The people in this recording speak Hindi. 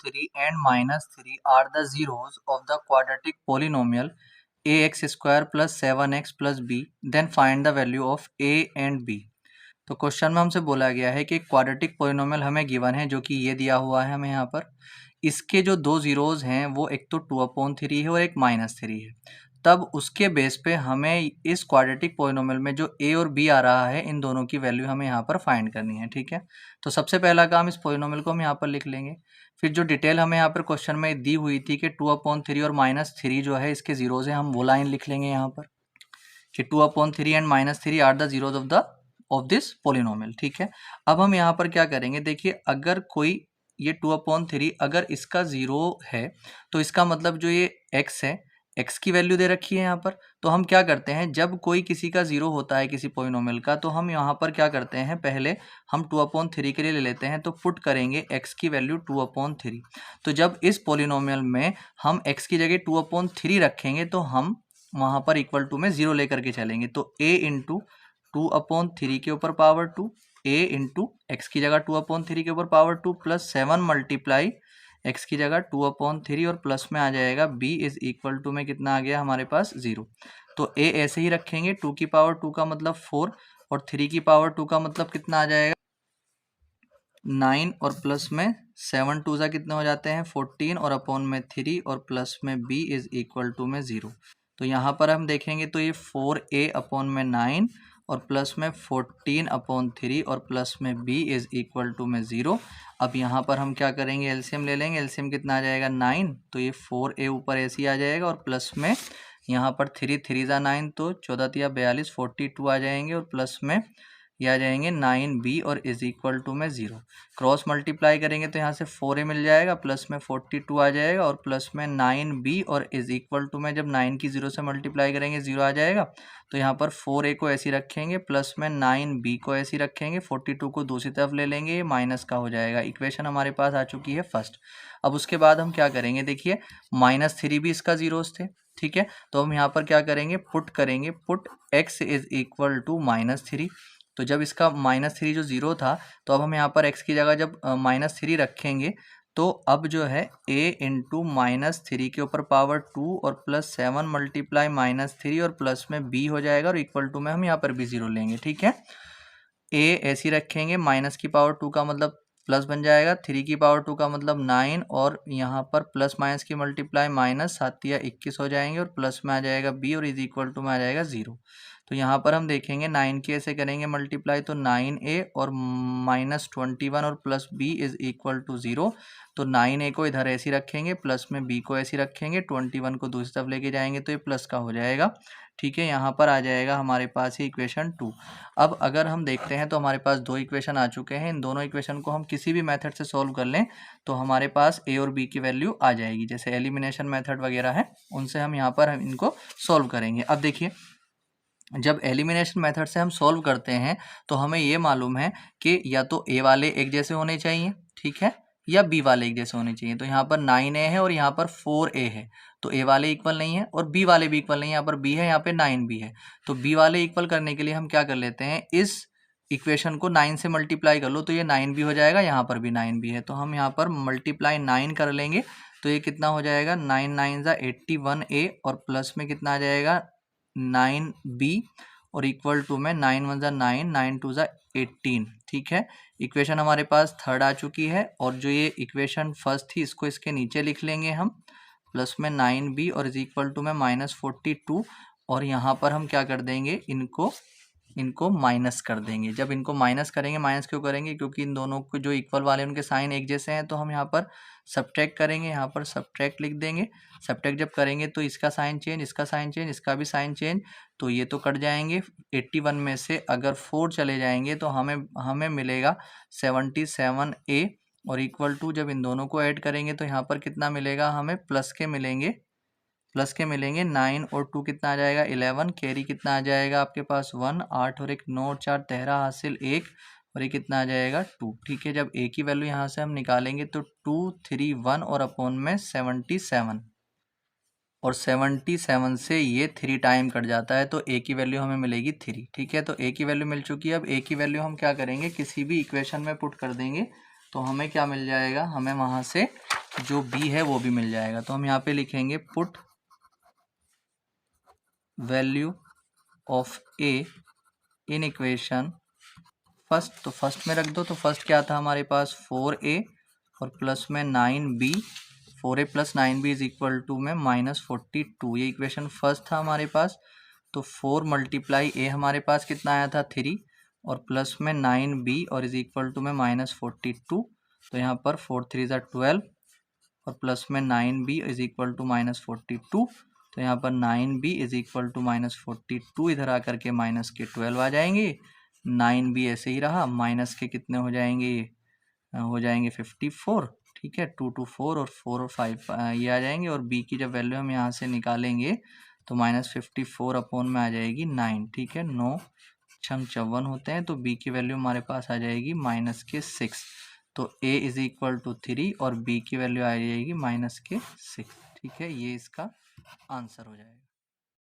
3 and minus 3 are the zeros of the quadratic polynomial ax square plus 7x plus b, then find the value of a and b। तो क्वेश्चन में हमसे बोला गया है कि क्वाड्रेटिक पोलिनोमियल हमें गिवन है, जो कि ये दिया हुआ है हमें यहाँ पर। इसके जो दो जीरोज हैं वो एक तो 2/3 है और एक -3 है। तब उसके बेस पे हमें इस क्वाड्रेटिक पोलिनोमियल में जो a और b आ रहा है, इन दोनों की वैल्यू हमें यहाँ पर फाइंड करनी है। ठीक है, तो सबसे पहला काम, इस पोलिनोमियल को हम यहाँ पर लिख लेंगे। फिर जो डिटेल हमें यहाँ पर क्वेश्चन में दी हुई थी कि 2/3 और -3 जो है इसके जीरोज है, हम वो लाइन लिख लेंगे यहाँ पर कि 2/3 and -3 are the zeros of this polynomial. ठीक है, अब हम यहाँ पर क्या करेंगे, देखिए अगर कोई ये 2/3 अगर इसका जीरो है तो इसका मतलब जो ये x है, x की वैल्यू दे रखी है यहाँ पर। तो हम क्या करते हैं, जब कोई किसी का जीरो होता है किसी पोलिनोमियल का, तो हम यहाँ पर क्या करते हैं, पहले हम 2/3 के लिए ले लेते हैं, तो पुट करेंगे x की वैल्यू 2/3। तो जब इस पोलिनोमियल में हम x की जगह 2/3 रखेंगे तो हम वहाँ पर इक्वल टू में 0 लेकर के चलेंगे। तो a इंटू 2/3 के ऊपर पावर 2, a इंटू एक्स की जगह 2/3 के ऊपर पावर 2 प्लस 7 मल्टीप्लाई एक्स की जगह 2/3 और प्लस में आ जाएगा b इज इक्वल टू में कितना आ गया हमारे पास 0। तो a ऐसे ही रखेंगे, 2 की पावर 2 का मतलब 4 और 3 की पावर 2 का मतलब कितना आ जाएगा 9 और प्लस में 7 2 कितने हो जाते हैं 14 और अपॉन में 3 और प्लस में b इज इक्वल टू में 0। तो यहाँ पर हम देखेंगे तो ये 4a अपॉन में 9 और प्लस में 14/3 और प्लस में b इज इक्वल टू में 0। अब यहाँ पर हम क्या करेंगे, एलसीएम ले लेंगे। एलसीएम कितना आ जाएगा 9, तो ये 4a ऊपर ऐसे ही आ जाएगा और प्लस में यहाँ पर 3 3 ज़ा 9, तो 14 तिया 42 42 आ जाएंगे और प्लस में ये आ जाएंगे 9b और इज इक्वल टू में 0। क्रॉस मल्टीप्लाई करेंगे तो यहाँ से 4a मिल जाएगा, प्लस में 42 आ जाएगा और प्लस में 9b और इज इक्वल टू में जब 9 की 0 से मल्टीप्लाई करेंगे 0 आ जाएगा। तो यहाँ पर 4a को ऐसे रखेंगे, प्लस में 9b को ऐसे रखेंगे, 42 को दूसरी तरफ ले लेंगे, ये माइनस का हो जाएगा। इक्वेशन हमारे पास आ चुकी है फर्स्ट। अब उसके बाद हम क्या करेंगे, देखिए -3 भी इसका जीरोस थे। ठीक है, तो हम यहाँ पर क्या करेंगे, पुट करेंगे, put x is equal to -3। तो जब इसका -3 जो 0 था, तो अब हम यहाँ पर x की जगह जब -3 रखेंगे तो अब जो है a इंटू -3 के ऊपर पावर 2 और प्लस 7 मल्टीप्लाई -3 और प्लस में b हो जाएगा और इक्वल टू में हम यहाँ पर भी 0 लेंगे। ठीक है, a ऐसे रखेंगे, माइनस की पावर 2 का मतलब प्लस बन जाएगा, 3 की पावर 2 का मतलब 9 और यहाँ पर प्लस माइनस की मल्टीप्लाई माइनस 7 या 21 हो जाएंगे और प्लस में आ जाएगा b और इज इक्वल टू में आ जाएगा 0। तो यहाँ पर हम देखेंगे 9 के ऐसे करेंगे मल्टीप्लाई, तो 9a और -21 और plus b is equal to 0। तो 9a को इधर ऐसे रखेंगे, प्लस में b को ऐसे रखेंगे, 21 को दूसरी तरफ लेके जाएंगे तो ये प्लस का हो जाएगा। ठीक है, यहाँ पर आ जाएगा हमारे पास ही इक्वेशन 2। अब अगर हम देखते हैं तो हमारे पास दो इक्वेशन आ चुके हैं। इन दोनों इक्वेशन को हम किसी भी मेथड से सॉल्व कर लें तो हमारे पास a और b की वैल्यू आ जाएगी। जैसे एलिमिनेशन मेथड वगैरह है, उनसे हम यहाँ पर इनको सॉल्व करेंगे। अब देखिए, जब एलिमिनेशन मेथड से हम सॉल्व करते हैं तो हमें ये मालूम है कि या तो a वाले एक जैसे होने चाहिए, ठीक है, या b वाले एक जैसे होने चाहिए। तो यहाँ पर 9a है और यहाँ पर 4a है, तो a वाले इक्वल नहीं है और b वाले भी इक्वल नहीं है। यहाँ पर b है, यहाँ पे 9b है। तो b वाले इक्वल करने के लिए हम क्या कर लेते हैं, इस इक्वेशन को 9 से मल्टीप्लाई कर लो तो ये 9b हो जाएगा, यहाँ पर भी 9b है। तो हम यहाँ पर मल्टीप्लाई 9 कर लेंगे तो ये कितना हो जाएगा 9 9 ज़ा 81a और प्लस में कितना आ जाएगा 9b और इक्वल टू में 9 1 ज़ा 9 9 2 ज़ा 18। ठीक है, इक्वेशन हमारे पास थर्ड आ चुकी है और जो ये इक्वेशन फर्स्ट थी इसको इसके नीचे लिख लेंगे हम, प्लस में 9b और इज इक्वल टू में -42 और यहाँ पर हम क्या कर देंगे, इनको माइनस कर देंगे। जब इनको माइनस करेंगे, माइनस क्यों करेंगे, क्योंकि इन दोनों को जो इक्वल वाले उनके साइन एक जैसे हैं, तो हम यहाँ पर सब्ट्रैक्ट करेंगे, यहाँ पर सब्ट्रैक्ट लिख देंगे। सब्ट्रैक्ट जब करेंगे तो इसका साइन चेंज, इसका साइन चेंज, इसका भी साइन चेंज, तो ये तो कट जाएंगे। 81 में से अगर 4 चले जाएंगे तो हमें मिलेगा 77a और इक्वल टू जब इन दोनों को ऐड करेंगे तो यहाँ पर कितना मिलेगा, हमें प्लस के मिलेंगे 9 और 2 कितना आ जाएगा 11, कैरी कितना आ जाएगा आपके पास 1, 8 और 1 9 4 13 हासिल 1 और ये कितना आ जाएगा 2। ठीक है, जब a की वैल्यू यहाँ से हम निकालेंगे तो 2 3 1 और अपॉन में 77 और 77 से ये 3 टाइम कट जाता है तो a की वैल्यू हमें मिलेगी 3। ठीक है, तो a की वैल्यू मिल चुकी है। अब a की वैल्यू हम क्या करेंगे, किसी भी इक्वेशन में पुट कर देंगे तो हमें क्या मिल जाएगा, हमें वहाँ से जो b है वो भी मिल जाएगा। तो हम यहाँ पे लिखेंगे put value of a in equation first. तो फर्स्ट में रख दो। तो फर्स्ट क्या था हमारे पास 4a और प्लस में 9b, 4a plus 9b is equal to में -42। ये इक्वेशन फर्स्ट था हमारे पास। तो 4 मल्टीप्लाई a हमारे पास कितना आया था 3 और प्लस में 9b और इज इक्वल टू में -42। तो यहाँ पर 4 3 ज़ा 12 और प्लस में 9b इज इक्वल टू -42। तो यहाँ पर 9b इज इक्वल टू -42, इधर आकर के माइनस के 12 आ जाएंगे। 9b ऐसे ही रहा, माइनस के कितने हो जाएंगे, हो जाएंगे 54। ठीक है, 2 2 4 और 4 और 5 ये आ जाएंगे। और b की जब वैल्यू हम यहाँ से निकालेंगे तो -54 अपॉन में आ जाएगी 9। ठीक है, 9 छम 54 होते हैं। तो b की वैल्यू हमारे पास आ जाएगी -6। तो a इज इक्वल टू 3 और b की वैल्यू आ जाएगी -6। ठीक है, ये इसका आंसर हो जाएगा।